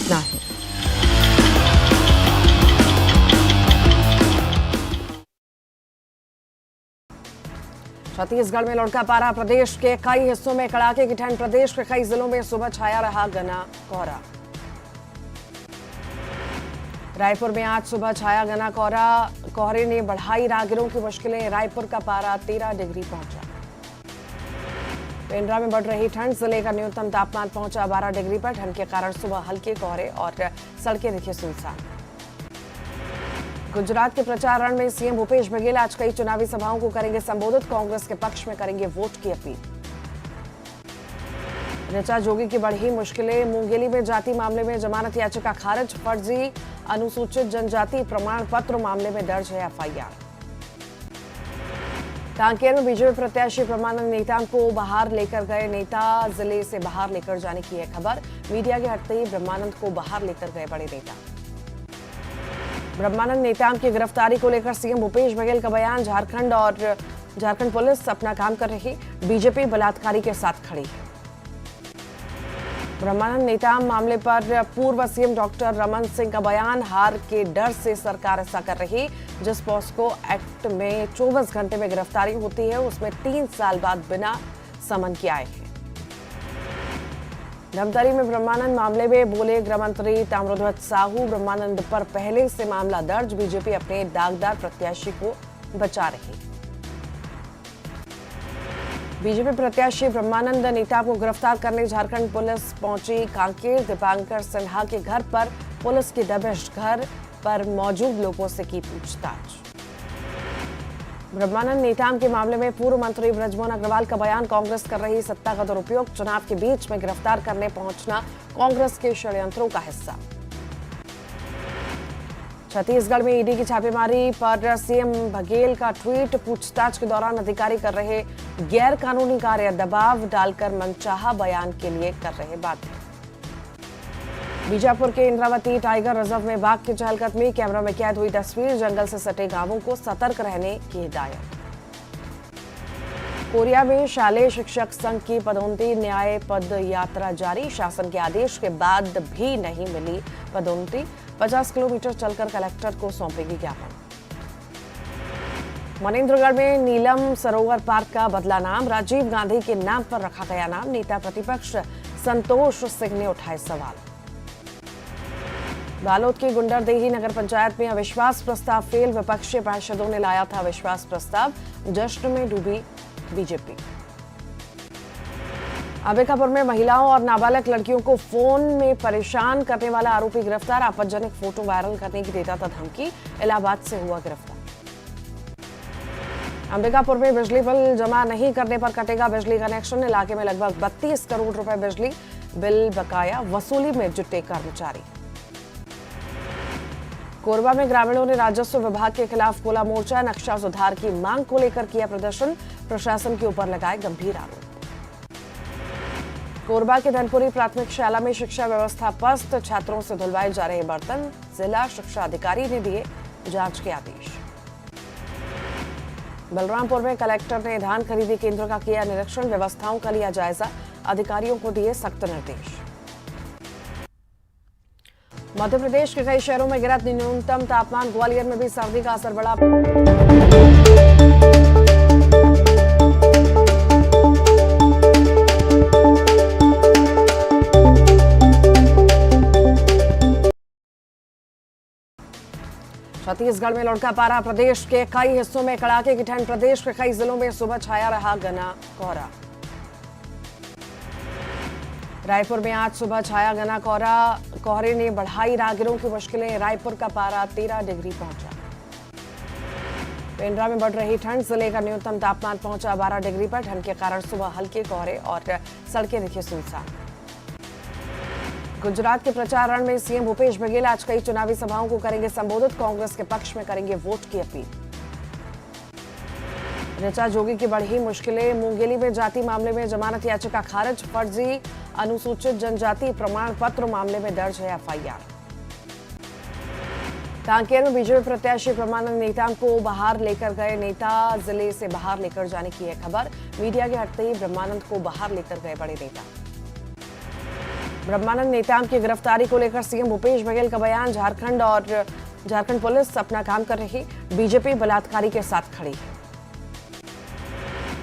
इतना ही। छत्तीसगढ़ में लुढ़का पारा, प्रदेश के कई हिस्सों में कड़ाके की ठंड। प्रदेश के कई जिलों में सुबह छाया रहा घना कोहरा। रायपुर में आज सुबह छाया घना कोहरा, कोहरे ने बढ़ाई राहगीरों की मुश्किलें। रायपुर का पारा 13 डिग्री पहुंचा। पेंड्रा में बढ़ रही ठंड, जिले का न्यूनतम तापमान पहुंचा 12 डिग्री पर। ठंड के कारण सुबह हल्के कोहरे और सड़कें दिखी सुनसान। गुजरात के प्रचार रण में सीएम भूपेश बघेल आज कई चुनावी सभाओं को करेंगे संबोधित। कांग्रेस के पक्ष में करेंगे वोट की अपील। ऋचा जोगी की बढ़ी मुश्किलें। मुंगेली में जाति मामले में जमानत याचिका खारिज। फर्जी अनुसूचित जनजाति प्रमाण पत्र मामले में दर्ज है एफआईआर। कांकेर में बीजेपी प्रत्याशी ब्रह्मानंद नेताम को बाहर लेकर गए नेता, जिले से बाहर लेकर जाने की है खबर। मीडिया के हटते ही ब्रह्मानंद को बाहर लेकर गए बड़े नेता। ब्रह्मानंद नेताम की गिरफ्तारी को लेकर सीएम भूपेश बघेल का बयान। झारखंड पुलिस अपना काम कर रही, बीजेपी बलात्कारी के साथ खड़ी है। ब्रह्मानंद नेताम मामले पर पूर्व सीएम डॉक्टर रमन सिंह का बयान। हार के डर से सरकार ऐसा कर रही। जिस पॉस्को एक्ट में 24 घंटे में गिरफ्तारी होती है, उसमें 3 साल बाद बिना समन के आए हैं। धमतरी में ब्रह्मानंद मामले में बोले गृह मंत्री ताम्रध्वज साहू। ब्रह्मानंद पर पहले से मामला दर्ज, बीजेपी अपने दागदार प्रत्याशी को बचा रही। बीजेपी प्रत्याशी ब्रह्मानंद नेता को गिरफ्तार करने झारखंड पुलिस पहुंची। कांकेर दीपांकर सिन्हा के घर पर पुलिस की दबिश, घर पर मौजूद लोगों से की पूछताछ। ब्रह्मानंद नेताम के मामले में पूर्व मंत्री बृजमोहन अग्रवाल का बयान। कांग्रेस कर रही सत्ता का दुरुपयोग, चुनाव के बीच में गिरफ्तार करने पहुंचना कांग्रेस के षड्यंत्रों का हिस्सा। छत्तीसगढ़ में ईडी की छापेमारी पर सीएम बघेल का ट्वीट। पूछताछ के दौरान अधिकारी कर रहे गैर कानूनी कार्य, दबाव डालकर मनचाहा बयान के लिए कर रहे बातें। बीजापुर के इंद्रावती टाइगर रिजर्व में बाघ की चहलकदमी, कैमरा में कैद हुई तस्वीर। जंगल से सटे गांवों को सतर्क रहने की हिदायत। कोरिया में शालेय शिक्षक संघ की पदोन्नति, न्याय पद यात्रा जारी। शासन के आदेश के बाद भी नहीं मिली पदोन्नति, 50 किलोमीटर चलकर कलेक्टर को सौंपेगी ज्ञापन। मनेन्द्रगढ़ में नीलम सरोवर पार्क का बदला नाम, राजीव गांधी के नाम पर रखा गया नाम। नेता प्रतिपक्ष संतोष सिंह ने उठाए सवाल। बालोद की गुंडरदेही नगर पंचायत में अविश्वास प्रस्ताव फेल, विपक्षी पार्षदों ने लाया था अविश्वास प्रस्ताव। जश्न में डूबी बीजेपी। अंबिकापुर में महिलाओं और नाबालिग लड़कियों को फोन में परेशान करने वाला आरोपी गिरफ्तार। आपत्तिजनक फोटो वायरल करने की देता था धमकी, इलाहाबाद से हुआ गिरफ्तार। अंबिकापुर में बिजली बिल जमा नहीं करने पर कटेगा बिजली कनेक्शन। इलाके में लगभग 32 करोड़ रुपए बिजली बिल बकाया, वसूली में जुटे कर्मचारी। कोरबा में ग्रामीणों ने राजस्व विभाग के खिलाफ खोला मोर्चा। नक्शा सुधार की मांग को लेकर किया प्रदर्शन, प्रशासन के ऊपर लगाए गंभीर आरोप। कोरबा के धनपुरी प्राथमिक शाला में शिक्षा व्यवस्था पस्त, छात्रों से धुलवाए जा रहे बर्तन। जिला शिक्षा अधिकारी ने दिए जांच के आदेश। बलरामपुर में कलेक्टर ने धान खरीदी केंद्र का किया निरीक्षण, व्यवस्थाओं का लिया जायजा, अधिकारियों को दिए सख्त निर्देश। मध्य प्रदेश के कई शहरों में गिरा न्यूनतम तापमान, ग्वालियर में भी सर्दी का असर बढ़ा। छत्तीसगढ़ में लुढ़का पारा, प्रदेश के कई हिस्सों में कड़ाके की ठंड। प्रदेश के कई जिलों में सुबह छाया रहा घना कोहरा। रायपुर में आज सुबह छाया घना कोहरा, कोहरे ने बढ़ाई राहगीरों की मुश्किलें। रायपुर का पारा 13 डिग्री पहुंचा। पेंड्रा में बढ़ रही ठंड, जिले का न्यूनतम तापमान पहुंचा 12 डिग्री पर। ठंड के कारण सुबह हल्के कोहरे और सड़कें दिखी सुनसान। गुजरात के प्रचार रण में सीएम भूपेश बघेल आज कई चुनावी सभाओं को करेंगे संबोधित। कांग्रेस के पक्ष में करेंगे वोट की अपील। ऋचा जोगी की बढ़ी मुश्किलें। मुंगेली में जाति मामले में जमानत याचिका खारिज। फर्जी अनुसूचित जनजाति प्रमाण पत्र मामले में दर्ज है एफआईआर। कांकेर में बीजेपी प्रत्याशी ब्रह्मानंद नेताम को बाहर लेकर गए नेता, जिले से बाहर लेकर जाने की है खबर। मीडिया के हटते ही ब्रह्मानंद को बाहर लेकर गए बड़े नेता। ब्रह्मानंद नेताम की गिरफ्तारी को लेकर सीएम भूपेश बघेल का बयान। झारखंड पुलिस अपना काम कर रही, बीजेपी बलात्कारी के साथ खड़ी है।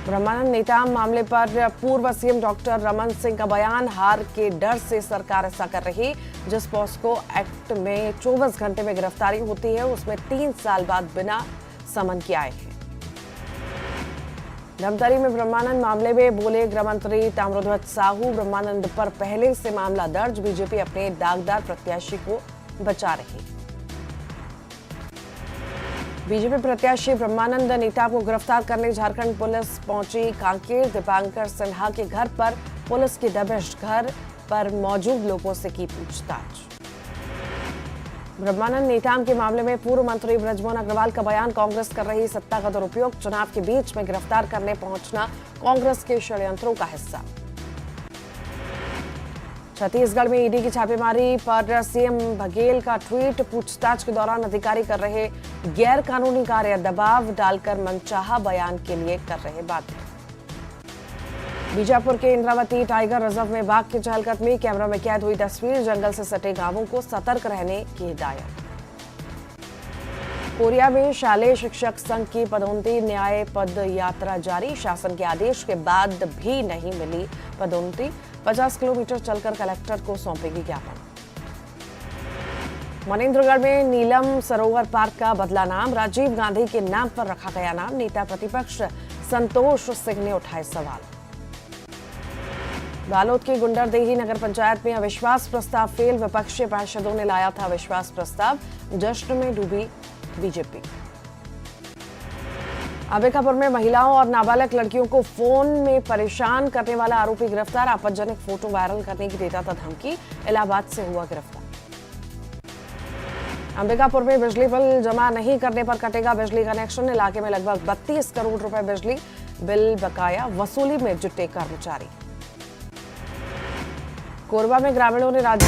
ब्रह्मानंद नेताम मामले पर पूर्व सीएम डॉक्टर रमन सिंह का बयान। हार के डर से सरकार ऐसा कर रही। जिस पॉस्को एक्ट में 24 घंटे में गिरफ्तारी होती है, उसमें 3 साल बाद बिना समन के आए हैं। धमतरी में ब्रह्मानंद मामले में बोले गृह मंत्री ताम्रध्वज साहू। ब्रह्मानंद पर पहले से मामला दर्ज, बीजेपी अपने दागदार प्रत्याशी को बचा रही। बीजेपी प्रत्याशी ब्रह्मानंद नेताम को गिरफ्तार करने झारखंड पुलिस पहुंची। कांकेर दीपांकर सिन्हा के घर पर पुलिस की दबिश, घर पर मौजूद लोगों से की पूछताछ। ब्रह्मानंद नेताम के मामले में पूर्व मंत्री बृजमोहन अग्रवाल का बयान। कांग्रेस कर रही सत्ता का दुरुपयोग, चुनाव के बीच में गिरफ्तार करने पहुंचना कांग्रेस के षड्यंत्रों का हिस्सा। छत्तीसगढ़ में ईडी की छापेमारी पर सीएम बघेल का ट्वीट। पूछताछ के दौरान अधिकारी कर रहे गैर कानूनी कार्य, दबाव डालकर मनचाहा बयान के लिए कर रहे बातें। बीजापुर के इंद्रावती टाइगर रिजर्व में बाघ की चहलकदमी, कैमरा में कैद हुई तस्वीर। जंगल से सटे गांवों को सतर्क रहने की हिदायत। कोरिया में शालेय शिक्षक संघ की पदोन्नति, न्याय पद यात्रा जारी। शासन के आदेश के बाद भी नहीं मिली पदोन्नति, 50 किलोमीटर चलकर कलेक्टर को सौंपेगी ज्ञापन। मनेन्द्रगढ़ में नीलम सरोवर पार्क का बदला नाम, राजीव गांधी के नाम पर रखा गया नाम। नेता प्रतिपक्ष संतोष सिंह ने उठाए सवाल। बालोद की गुंडरदेही नगर पंचायत में अविश्वास प्रस्ताव फेल, विपक्षी पार्षदों ने लाया था अविश्वास प्रस्ताव, जश्न में डूबी बीजेपी। अंबिकापुर में महिलाओं और नाबालिग लड़कियों को फोन में परेशान करने वाला आरोपी गिरफ्तार। आपत्तिजनक फोटो वायरल करने की देता था धमकी, इलाहाबाद से हुआ गिरफ्तार। अंबिकापुर में बिजली बिल जमा नहीं करने पर कटेगा बिजली कनेक्शन, इलाके में लगभग 32 करोड़ रुपए बिजली बिल बकाया, वसूली में जुटे कर्मचारी। कोरबा में ग्रामीणों ने राज्य